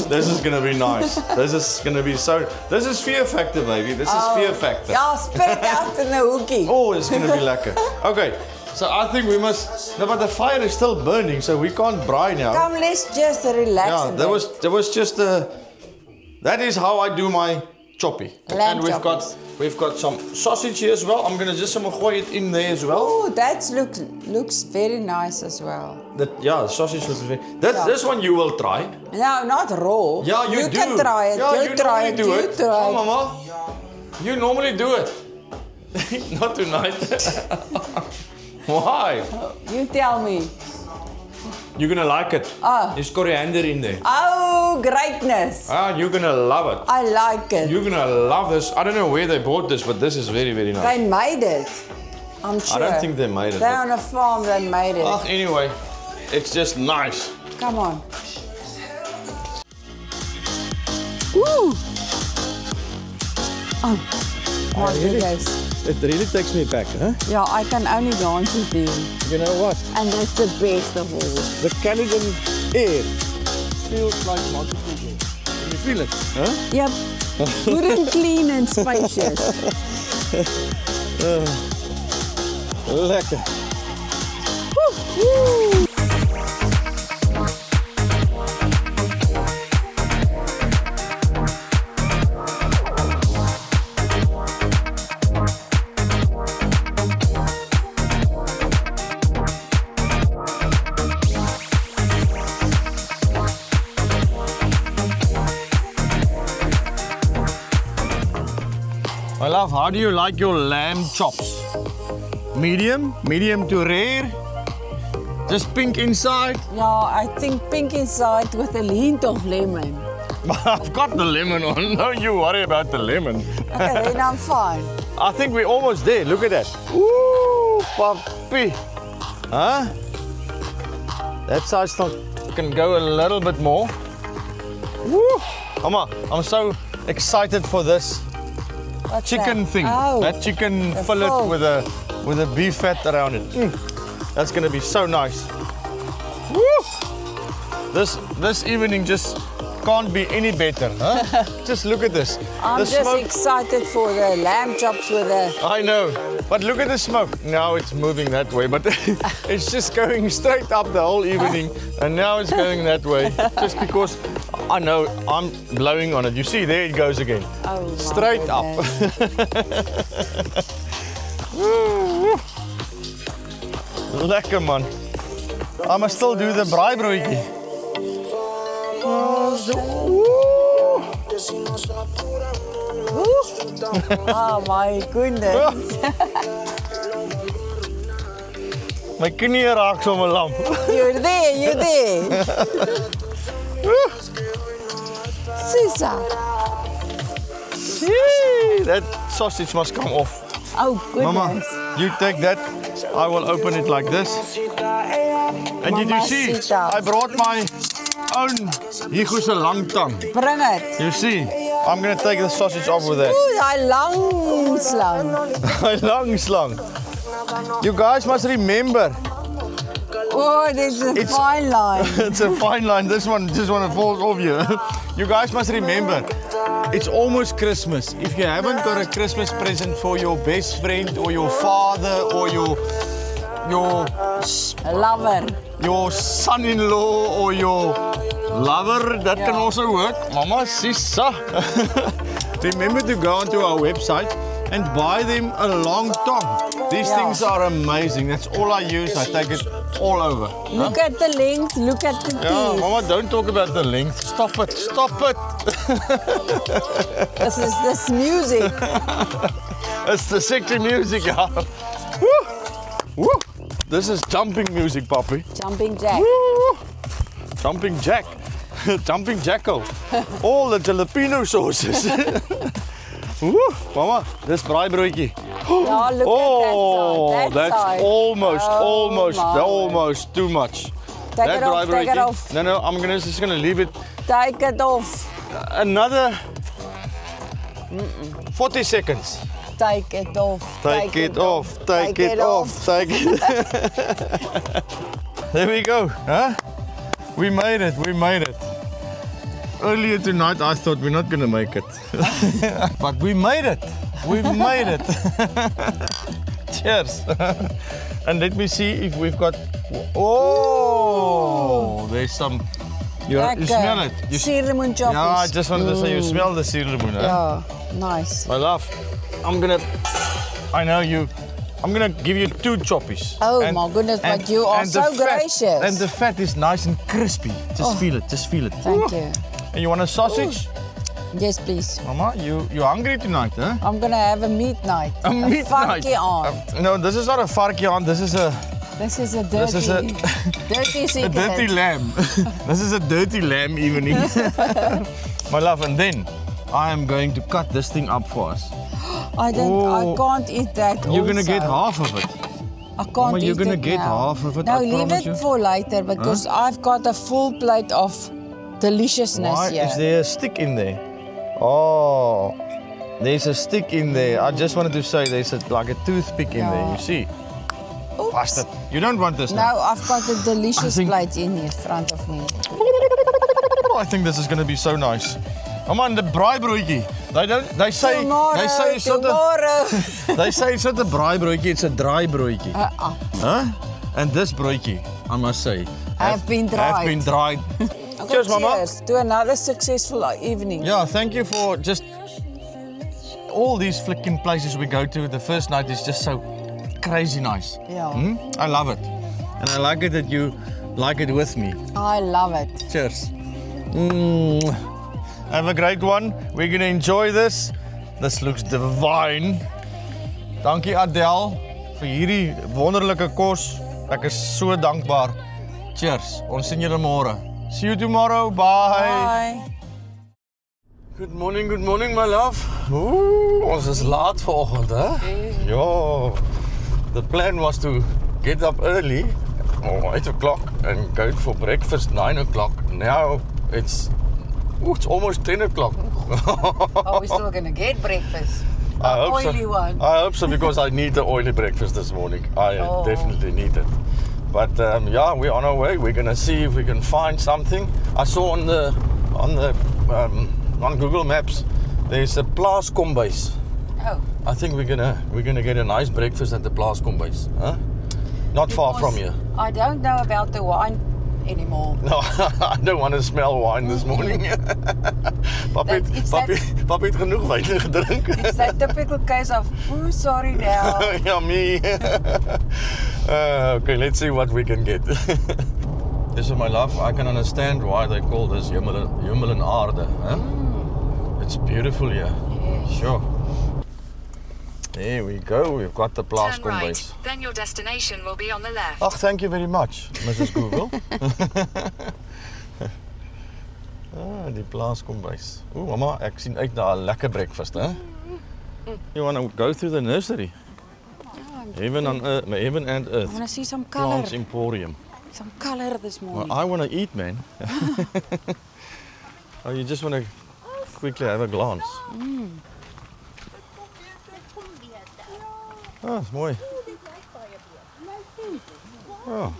This is gonna be nice. This is gonna be so. This is fear factor, baby. This is fear factor. Ja, spit it out in the hoekie. Oh, it's gonna be lekker. Okay, so I think we must. No, but the fire is still burning, so we can't braai now. Come, let's just relax Yeah, a there bit. was just a. That is how I do my choppy. Lamb And choppies. we've got some sausage here as well. I'm gonna just gooi it in there as well. Oh, that looks very nice as well. The sausage looks very. Yeah. This one you will try. No, not raw. Yeah, you do. can try it. Yeah, you try it. normally do You it. try Oh, it. mama. You normally do it. Not tonight. Why? You tell me. You're gonna like it. Ah. There's coriander in there. Oh, greatness. Ah, you're gonna love it. I like it. You're gonna love this. I don't know where they bought this, but this is very, very nice. They made it. I'm sure. don't think they made it, They're but- on a farm, they made it. Ah, anyway, it's just nice. Come on. Woo! Oh, my goodness. It really takes me back, huh? Yeah, I can only dance with you. You know what? And that's the best of all. The Canadian air feels like magical air. Can you feel it? Huh? Yep. Good and clean and spacious. Lekker. Woo! My love, how do you like your lamb chops? Medium? Medium to rare? Just pink inside? Yeah, I think pink inside with a hint of lemon. I've got the lemon on. Don't you worry about the lemon. Okay, then I'm fine. I think we're almost there. Look at that. Woo, puppy. Huh? That side still can go a little bit more. Woo. Mama, I'm so excited for this What's chicken that? thing. Oh, That chicken the fillet fillet. with a beef fat around it. That's gonna be so nice. Woo. This evening just can't be any better, huh? Just look at this. I'm The just smoke. excited for the lamb chops with the... I know, but look at the smoke. Now it's moving that way, but it's just going straight up the whole evening, and now it's going that way. Just because I know I'm blowing on it. You see, there it goes again. Oh, my Straight up. goodness. Lekker man. I must still do the braaibroodjie. Oh my goodness. My knie raak sommer lam. You're there, you're there. Susa. Yay, that sausage must come off. Oh Mama, goodness. you take that. I will open it like this. And did you see? Mamacita. I brought my own Higusa lang tang. Bring it. You see? I'm gonna take the sausage off with that. Ooh, I lang slang. Lang slang. You guys must remember, Oh, there's a It's- fine line. it's a fine line. This one just want to fall off you. You guys must remember, it's almost Christmas. If you haven't got a Christmas present for your best friend or your father or your Lover. your son-in-law or your lover, that can Yeah. also work. Mama Sissa. Remember to go onto our website and buy them a long tongue. These Yeah. things are amazing. That's all I use. I take it all over. Look at the length, look at the Yeah, teeth. Mama, don't talk about the length. Stop it. Stop it. This is this music. It's the sexy music. Yeah. Woo. Woo. This is jumping music, Papi. Jumping jack. Woo. Jumping Jack. Jumping Jackal. All the jalapeno sauces. Woo. Mama, this braaibroodjie. Yeah, look Oh, at that that's side. almost, Oh, my. almost too much. Take it off, take it braaibroodjie- off. No, I'm just gonna leave it Take it off. another 40 seconds. Take it off. Take it off, take it off, take it. There we go, huh? We made it, we made it. Earlier tonight I thought we're not gonna make it. But we made it, we made it. Cheers. And let me see if we've got, oh, there's some, you smell it. You Cinnamon choppies. yeah, I just wanted to say you smell the cinnamon, huh? Yeah, nice. My love, I'm gonna give you 2 choppies. Oh my goodness, but you are the so fat- gracious. And the fat is nice and crispy. Just feel it, just feel it. Thank you. And you want a sausage? Yes, please. Mama, you're hungry tonight, huh? I'm gonna have a meat night. A meat night. Varkie on. No, this is not a varkie on, this is a This is a dirty, This is a- dirty secret. dirty lamb. This is a dirty lamb evening. My love, and then I am going to cut this thing up for us. I Oh. can't eat that. You're gonna also. get half of it. I can't Mama, you're eat gonna it get now. half of it, No, I leave promise it you. for later because I've got a full plate of deliciousness Why here. is there a stick in there? Oh, There's a stick in there. I just wanted to say there's like a toothpick in there. You see? Oops. Bastard. You don't want this now. Now I've got a delicious think- plate in front of me. I think this is going to be so nice. Come on, the braaibroodjie. They say it's not a, Tomorrow. they say it's not a braaibroodjie, it's a draaibroodjie. Huh? And this broodjie, I must say, Have been dried. Have been dried. Okay, Cheers, Mama. Cheers to another successful evening. Yeah, thank you for just all these flicking places we go to. The first night is just so crazy nice. Yeah. I love it. And I like it that you like it with me. I love it. Cheers. Have a great one. We're going to enjoy this. This looks divine. Dankie Adele vir hierdie wonderlike kos. Ek is so dankbaar. Cheers. Ons sien julle môre. See you tomorrow. Bye. Bye. Good morning my love. Ooh, ons is laat vanoggend, hè? Ja. The plan was to get up early, 8 o'clock, and go for breakfast 9 o'clock. Now it's almost 10 o'clock. Are we still going to get breakfast? I hope Oily so. one. I hope so because I need the oily breakfast this morning. I Oh. definitely need it. But yeah, we're on our way. We're gonna see if we can find something. I saw on Google Maps there's a Plaas Kombuis. Oh. I think we're gonna get a nice breakfast at the Plaas Kombuis. Huh? Not far from here. I don't know about the wine anymore. No, I don't want to smell wine this morning. Papi het genoeg wyn gedrink. It's that typical case of, oh, sorry now. Yeah, me. Okay, let's see what we can get. This is my love. I can understand why they call this Hemel en Aarde. Huh? It's beautiful here. Yes. Sure. There we go. We've got the Plaas Turn right, Kombuis. then your destination will be on the left. Oh, thank you very much, Mrs. Google. Die Plaas Kombuis. Ooh, mama, ek sien uit na 'n lekker breakfast, hè? You want to go through the nursery? Heaven and I Earth. want to see some color. Plants Emporium. Some color this morning. Well, I want to eat, man. Oh, you just want to quickly have a glance. Oh, is mooi. Oh.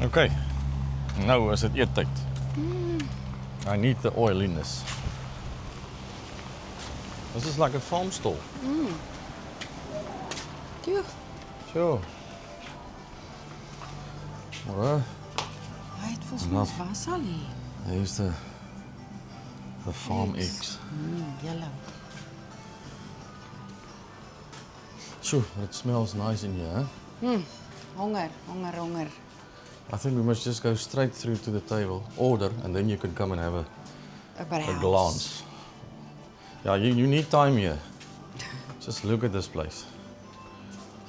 Okay. Nou is dit eettyd. I need the oiliness. This is like a farm stall. Phew. Sure. Alright. Hy het volgens my wasalie. There's the farm eggs. Yellow. Sure, it smells nice in here. Huh? Honger. I think we must just go straight through to the table, order, and then you can come and have a A glance. Yeah, you need time here. Just look at this place.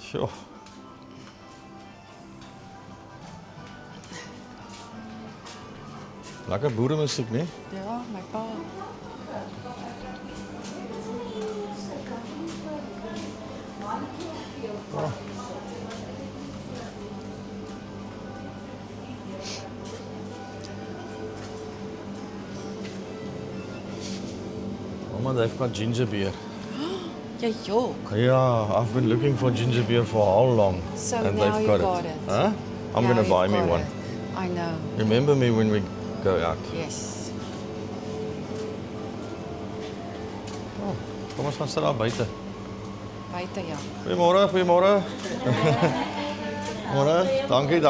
Sure. Lekker boeremusiek, nee? Ja, my pa. Mama, they've got ginger beer. Jy jok. Yeah, I've been looking for ginger beer for how long? So and now they've you got it. Huh? I'm Now gonna you've buy me got one. it. I know. Remember me when we go out. Yes. Oh, kom ons gaan sit daar buite. Buite ja. Goeiemôre. Môre. Dankie.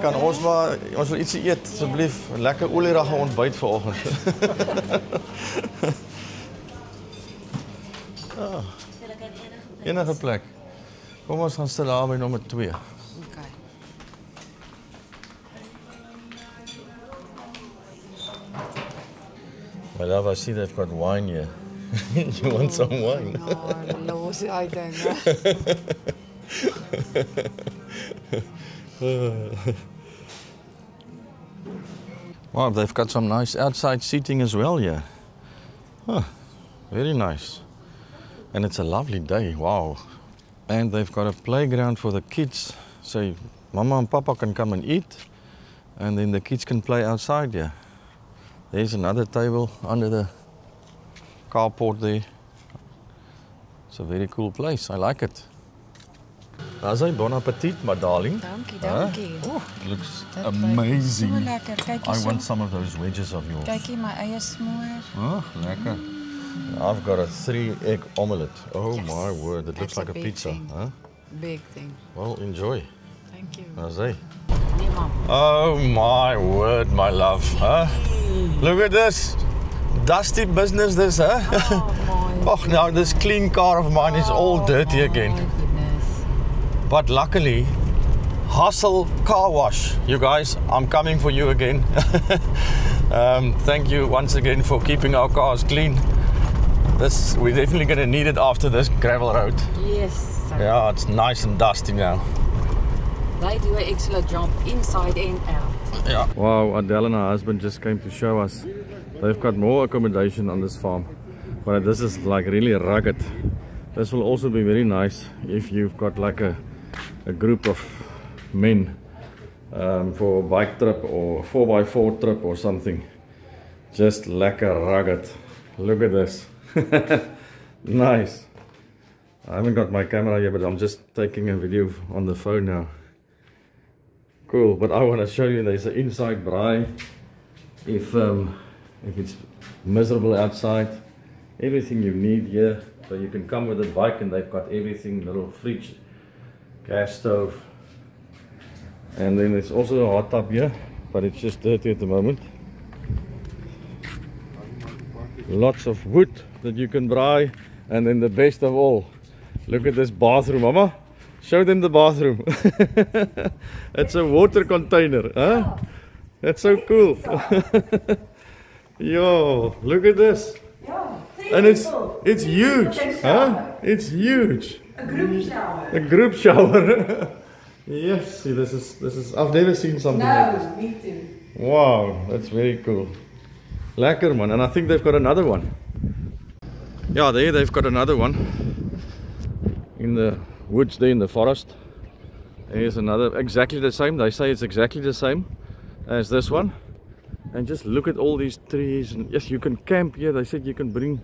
Kan ons wil ietsie eet asseblief? Lekker olierige ontbyt vanoggend. Enige plek. Kom ons gaan sit daar by nommer 2. Okay. My love, I see they've got wine here. You want some wine? No, los I don't know. Wow, they've got some nice outside seating as well here. Huh, very nice. And it's a lovely day, wow. And they've got a playground for the kids. So Mama and Papa can come and eat. And then the kids can play outside here. There's another table under the carport there. It's a very cool place. I like it. Azai, bon appetit, my darling. Dankie, Huh? dankie. Oh, it looks Dit lyk amazing. So lekker. Kyk I hier want so. some of those wedges of yours. Kykie, my eie smoor. Oh, lekker. I've got a 3-egg omelette. Oh Yes. my word, it looks That's like a a big pizza. thing. Huh? Big thing. Well, enjoy. Thank you. Azai. Nee, mam. Oh my word, my love. Huh? Look at this. Dusty business this, huh? Oh, my. Oh, now this clean car of mine is all dirty my again. goodness. But luckily, Hustle Car Wash. You guys, I'm coming for you again. Thank you once again for keeping our cars clean. We're definitely going to need it after this gravel road. Yes. sir. Yeah, it's nice and dusty now. They do an excellent job inside and out. Yeah. Wow, Adele and her husband just came to show us. They've got more accommodation on this farm. But this is like really rugged. This will also be very nice if you've got like a group of men for a bike trip or 4x4 trip or something. Just lekker rugged. Look at this. Nice. I haven't got my camera here, but I'm just taking a video on the phone now. Cool, but I want to show you there's an inside braai. If it's miserable outside, everything you need here. So you can come with a bike and they've got everything, little fridge, gas stove. And then there's also a hot tub here, but it's just dirty at the moment. Lots of wood that you can braai. And then the best of all, look at this bathroom, Mama. Show them the bathroom. It's a water container, huh? That's so cool. Yo, look at this. And it's huge, huh? It's huge. A group shower. A group shower. Yes, see, this is I've never seen something like this. No, me too. Wow, that's very cool. Lekker man, and I think they've got another one. Yeah, they've got another one in the woods there in the forest. There's another, exactly the same. They say it's exactly the same as this one. And just look at all these trees. And yes, you can camp here. They said you can bring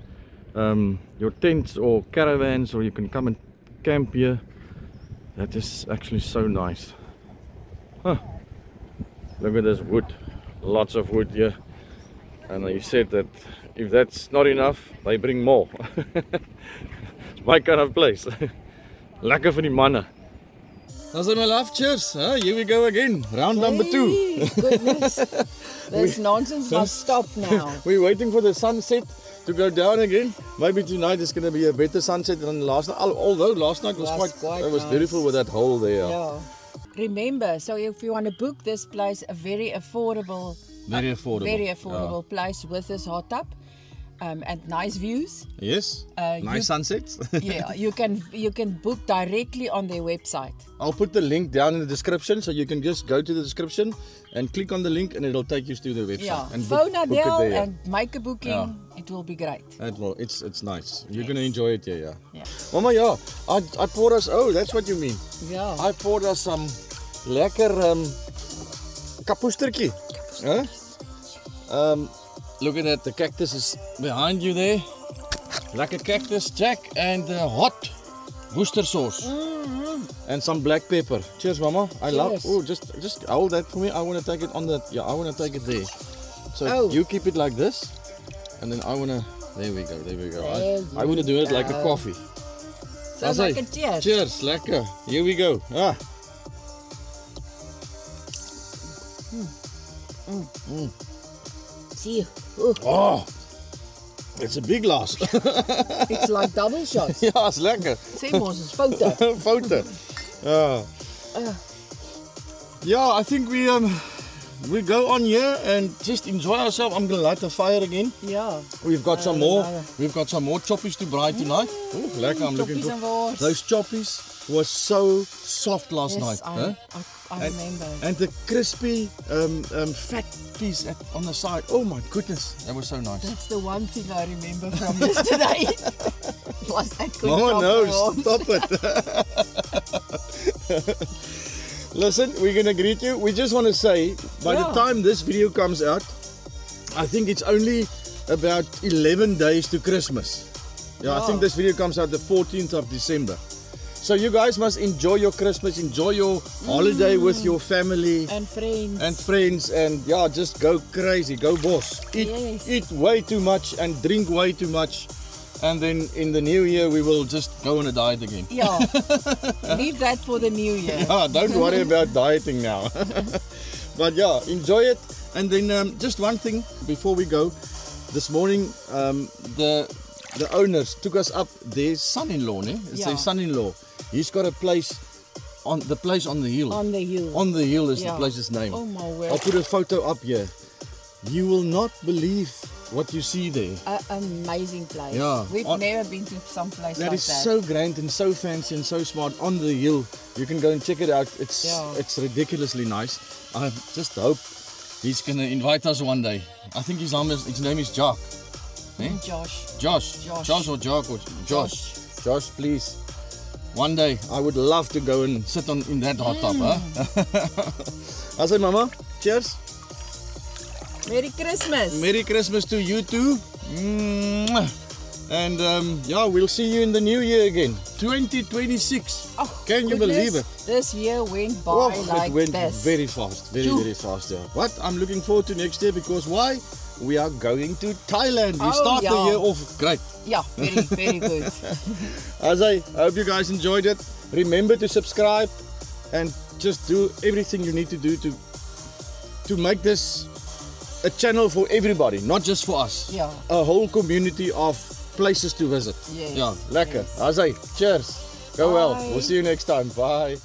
your tents or caravans, or you can come and camp here. That is actually so nice. Huh. Look at this wood. Lots of wood here. And he said that if that's not enough, they bring more. It's my kind of place. Lekker vir die manne. That's my love, cheers. Huh? Here we go again. Round number 2. Hey, goodness. This nonsense must stop now. We're waiting for the sunset to go down again. Maybe tonight is going to be a better sunset than last night. Although last night was quite it was nice. beautiful with that hole there. Yeah. Remember, so if you want to book this place, a very affordable, Very affordable. place with this hot tub and nice views. Yes. you- Nice sunsets. Yeah, you can book directly on their website. I'll put the link down in the description, so you can just go to the description and click on the link, and it'll take you to the website. Yeah, And phone book it Adele there. and make a booking. Yeah. It will be great. It's nice. You're gonna enjoy it here, yeah. Yeah. Mama, yeah. I poured us. Oh, that's what you mean. Yeah. I poured us some lekker kapoestertjie. Huh? Look at that. The cactus is behind you there. Lekker cactus, Jack, and hot Worcester sauce. And some black pepper. Cheers, Mama. I love. Cheers. Oh, just hold that for me. I want to take it on the. Yeah, I want to take it there. So Oh. you keep it like this, and then I want to. There we go. There we go. There I want to do it like a go. coffee. So Azai. make a cheers. Cheers, lekker. Here we go. Ah. See, oh, Oh, it's a big glass. it's like double shots. Ja, is lekker. Sê mos is foute. Foute. Yeah, I think we go on here and just enjoy ourselves. I'm gonna light the fire again. Ja. We've got some more. another. We've got some more choppies to braai tonight. Oh, lekker. I'm looking choppies and for wors. those choppies. Was so soft last night. Yes, Huh? I remember. And the crispy fat piece on the side. Oh my goodness, that was so nice. That's the one thing I remember from yesterday. Was that good Mama, no, chop stop it. Listen, we're gonna greet you. We just want to say, by the Yeah. time this video comes out, I think it's only about 11 days to Christmas. Yeah, I think this video comes out the 14th of December. So you guys must enjoy your Christmas, enjoy your holiday with your family And friends, and yeah, just go crazy, go boss. Yes. Eat way too much and drink way too much, and then in the new year we will just go on a diet again. Yeah. Leave that for the new year. Yeah, don't worry about dieting now. But yeah, enjoy it. And then just one thing before we go. This morning, the owners took us up their son-in-law, ne? It's their Yeah. son-in-law. He's got a place on the hill. On the hill. On the hill is the Yeah. place's name. Oh my word. I'll put a photo up here. You will not believe what you see there. Amazing place. Yeah. We've On- never been to some place That like is that. so grand and so fancy and so smart on the hill. You can go and check it out. Yeah. It's ridiculously nice. I just hope he's gonna invite us one day. I think his name is Jock. Eh? Josh. Josh or Jock or Josh. Josh, please. One day I would love to go and sit in that hot tub, huh? I say, Mama, cheers. Merry Christmas. Merry Christmas to you too. Mwah. And yeah, we'll see you in the new year again. 2026. Oh, Can you believe it? This year went by Oh, like it went this. very fast, very fast. Yeah. But I'm looking forward to next year because why? We are going to Thailand. We Oh, start the yeah. year off great. Yeah, very good. Azai, I hope you guys enjoyed it. Remember to subscribe and just do everything you need to do to make this a channel for everybody, not just for us. Yeah. A whole community of places to visit. Yes, Yeah, lekker. Azai, cheers. Go well. Bye. We'll see you next time. Bye.